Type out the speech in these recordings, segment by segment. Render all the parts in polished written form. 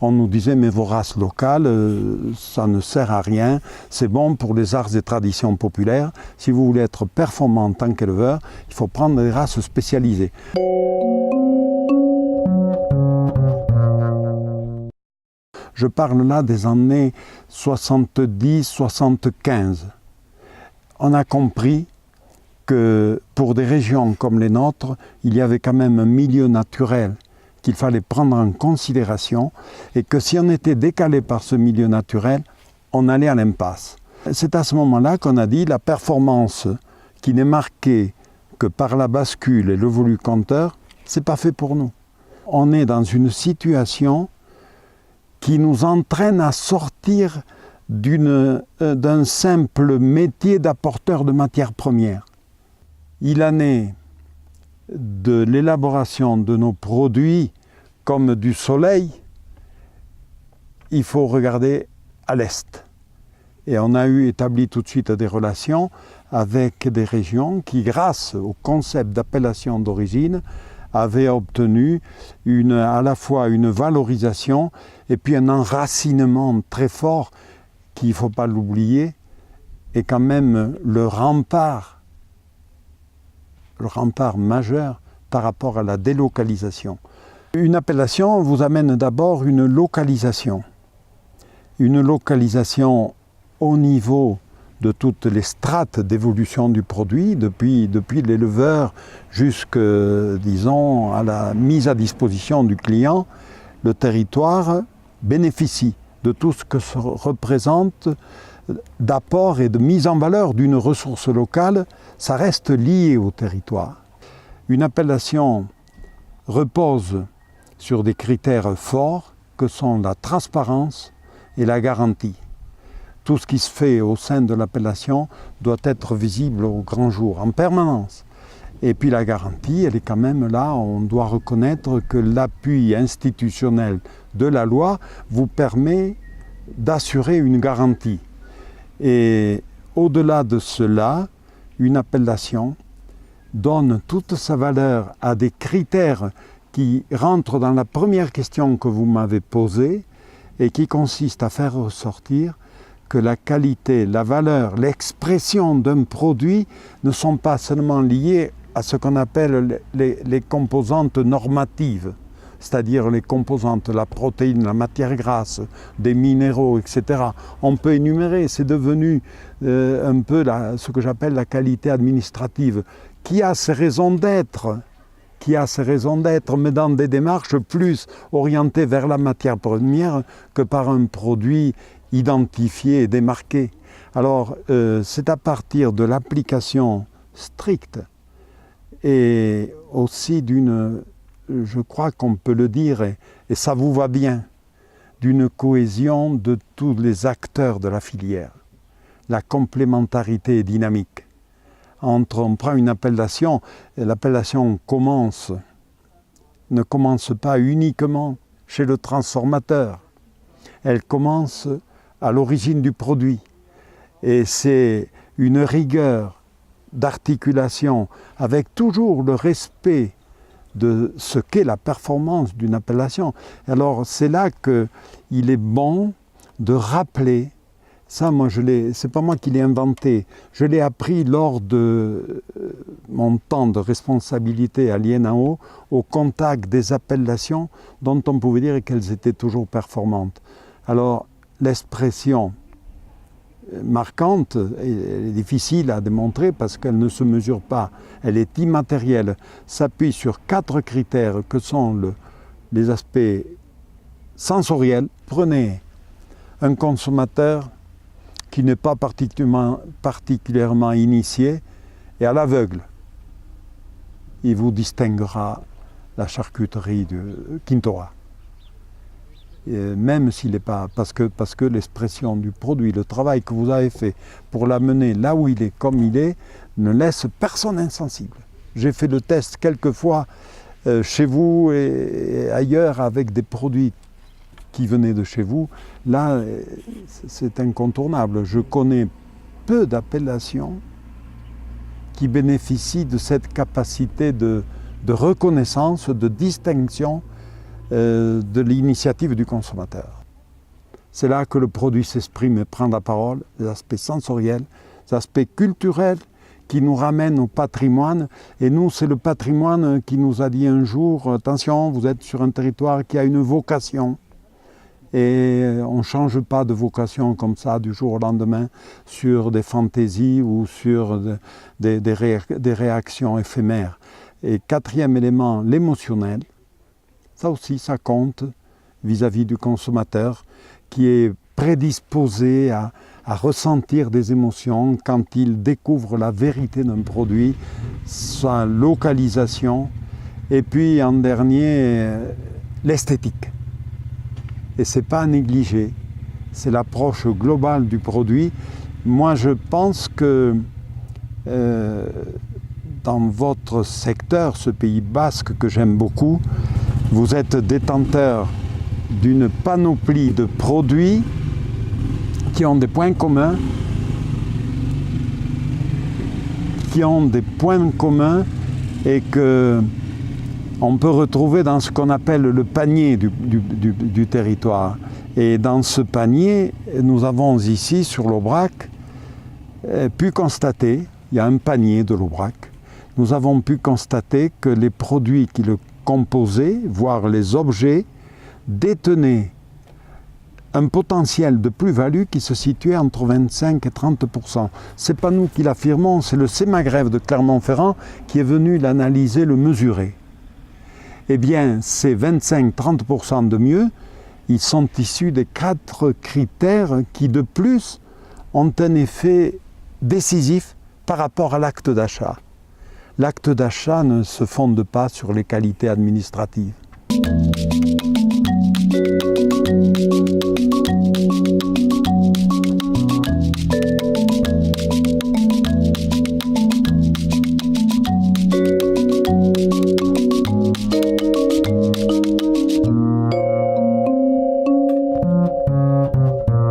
On nous disait, mais vos races locales, ça ne sert à rien, c'est bon pour les arts et traditions populaires. Si vous voulez être performant en tant qu'éleveur, il faut prendre des races spécialisées. Je parle là des années 70-75. On a compris que pour des régions comme les nôtres, il y avait quand même un milieu naturel qu'il fallait prendre en considération et que si on était décalé par ce milieu naturel, on allait à l'impasse. C'est à ce moment-là qu'on a dit la performance qui n'est marquée que par la bascule et le volu compteur, c'est pas fait pour nous. On est dans une situation qui nous entraîne à sortir d'un simple métier d'apporteur de matières premières. Il en est de l'élaboration de nos produits comme du soleil, il faut regarder à l'est. Et on a établi tout de suite des relations avec des régions qui, grâce au concept d'appellation d'origine, avaient obtenu à la fois une valorisation et puis un enracinement très fort qui, il ne faut pas l'oublier, est quand même le rempart majeur par rapport à la délocalisation. Une appellation vous amène d'abord une localisation. Une localisation au niveau de toutes les strates d'évolution du produit, depuis l'éleveur jusqu'à, disons, à la mise à disposition du client. Le territoire bénéficie de tout ce que se représente d'apport et de mise en valeur d'une ressource locale, ça reste lié au territoire. Une appellation repose sur des critères forts que sont la transparence et la garantie. Tout ce qui se fait au sein de l'appellation doit être visible au grand jour, en permanence. Et puis la garantie, elle est quand même là, on doit reconnaître que l'appui institutionnel de la loi vous permet d'assurer une garantie. Et au-delà de cela, une appellation donne toute sa valeur à des critères qui rentrent dans la première question que vous m'avez posée et qui consiste à faire ressortir que la qualité, la valeur, l'expression d'un produit ne sont pas seulement liées à ce qu'on appelle les composantes normatives, c'est-à-dire les composantes, la protéine, la matière grasse, des minéraux, etc. On peut énumérer, c'est devenu un peu ce que j'appelle la qualité administrative, qui a ses raisons d'être, mais dans des démarches plus orientées vers la matière première que par un produit identifié et démarqué. Alors, c'est à partir de l'application stricte et aussi je crois qu'on peut le dire, et ça vous va bien, d'une cohésion de tous les acteurs de la filière. La complémentarité est dynamique. On prend une appellation, et l'appellation ne commence pas uniquement chez le transformateur. Elle commence à l'origine du produit. Et c'est une rigueur d'articulation avec toujours le respect de ce qu'est la performance d'une appellation. Alors c'est là qu'il est bon de rappeler, ça moi c'est pas moi qui l'ai inventé, je l'ai appris lors de mon temps de responsabilité à l'INAO, au contact des appellations dont on pouvait dire qu'elles étaient toujours performantes. Alors l'expression marquante, elle est difficile à démontrer parce qu'elle ne se mesure pas, elle est immatérielle, s'appuie sur 4 critères que sont les aspects sensoriels. Prenez un consommateur qui n'est pas particulièrement initié et à l'aveugle, il vous distinguera la charcuterie de Quintora. Même s'il n'est pas, parce que l'expression du produit, le travail que vous avez fait pour l'amener là où il est, comme il est, ne laisse personne insensible. J'ai fait le test quelques fois chez vous et ailleurs avec des produits qui venaient de chez vous. Là, c'est incontournable. Je connais peu d'appellations qui bénéficient de cette capacité de reconnaissance, de distinction de l'initiative du consommateur. C'est là que le produit s'exprime et prend la parole, les aspects sensoriels, les aspects culturels qui nous ramènent au patrimoine. Et nous, c'est le patrimoine qui nous a dit un jour, attention, vous êtes sur un territoire qui a une vocation. Et on ne change pas de vocation comme ça du jour au lendemain sur des fantaisies ou sur des réactions éphémères. Et quatrième élément, l'émotionnel. Ça aussi, ça compte vis-à-vis du consommateur qui est prédisposé à ressentir des émotions quand il découvre la vérité d'un produit, sa localisation, et puis en dernier, l'esthétique. Et ce n'est pas à négliger, c'est l'approche globale du produit. Moi, je pense que dans votre secteur, ce Pays basque que j'aime beaucoup, vous êtes détenteur d'une panoplie de produits qui ont des points communs, et que on peut retrouver dans ce qu'on appelle le panier du territoire. Et dans ce panier, nous avons ici, sur l'Aubrac, pu constater, il y a un panier de l'Aubrac, nous avons pu constater que les produits qui le composaient, voire les objets, détenaient un potentiel de plus-value qui se situait entre 25 et 30%. Ce n'est pas nous qui l'affirmons, c'est le CEMAGREF de Clermont-Ferrand qui est venu l'analyser, le mesurer. Eh bien, ces 25-30% de mieux, ils sont issus des 4 critères qui, de plus, ont un effet décisif par rapport à l'acte d'achat. L'acte d'achat ne se fonde pas sur les qualités administratives.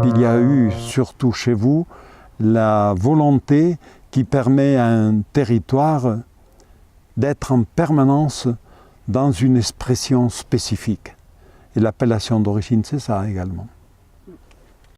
Il y a eu, surtout chez vous, la volonté qui permet à un territoire d'être en permanence dans une expression spécifique. Et l'appellation d'origine, c'est ça également.